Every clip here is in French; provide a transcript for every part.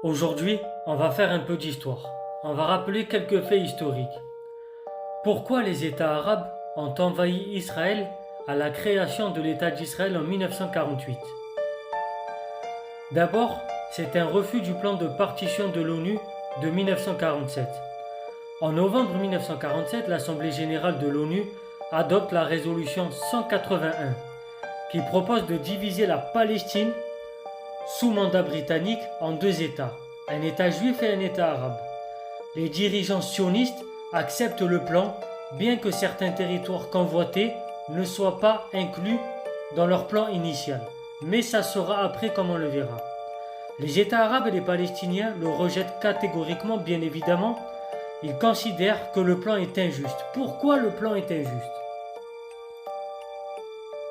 Aujourd'hui, on va faire un peu d'histoire. On va rappeler quelques faits historiques. Pourquoi les États arabes ont envahi Israël à la création de l'État d'Israël en 1948? D'abord, c'est un refus du plan de partition de l'ONU de 1947. En novembre 1947, l'Assemblée générale de l'ONU adopte la résolution 181 qui propose de diviser la Palestine sous mandat britannique en deux États, un État juif et un État arabe. Les dirigeants sionistes acceptent le plan, bien que certains territoires convoités ne soient pas inclus dans leur plan initial. Mais ça sera après comme on le verra. Les États arabes et les Palestiniens le rejettent catégoriquement, bien évidemment. Ils considèrent que le plan est injuste. Pourquoi le plan est injuste?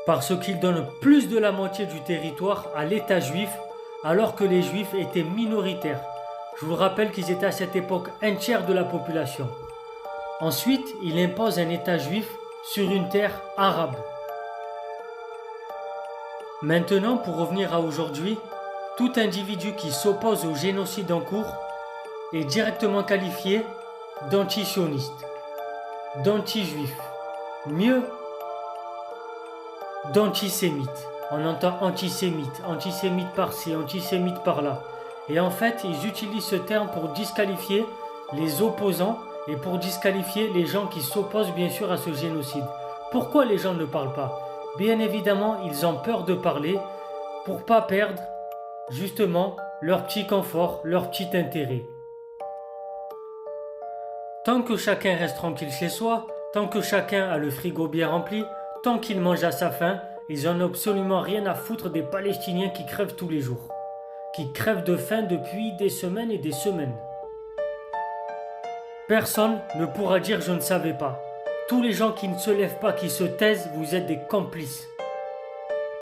Parce qu'il donne plus de la moitié du territoire à l'État juif, alors que les juifs étaient minoritaires. Je vous rappelle qu'ils étaient à cette époque un tiers de la population. Ensuite, il impose un État juif sur une terre arabe. Maintenant, pour revenir à aujourd'hui, tout individu qui s'oppose au génocide en cours est directement qualifié d'antisioniste, d'anti-juif, mieux, d'antisémite. On entend antisémite, antisémite par-ci, antisémite par-là. Et en fait, ils utilisent ce terme pour disqualifier les opposants et pour disqualifier les gens qui s'opposent bien sûr à ce génocide. Pourquoi les gens ne parlent pas? Bien évidemment, ils ont peur de parler pour pas perdre justement leur petit confort, leur petit intérêt. Tant que chacun reste tranquille chez soi, tant que chacun a le frigo bien rempli, tant qu'il mange à sa faim, ils n'en ont absolument rien à foutre des Palestiniens qui crèvent tous les jours, qui crèvent de faim depuis des semaines et des semaines. Personne ne pourra dire je ne savais pas. Tous les gens qui ne se lèvent pas, qui se taisent, vous êtes des complices.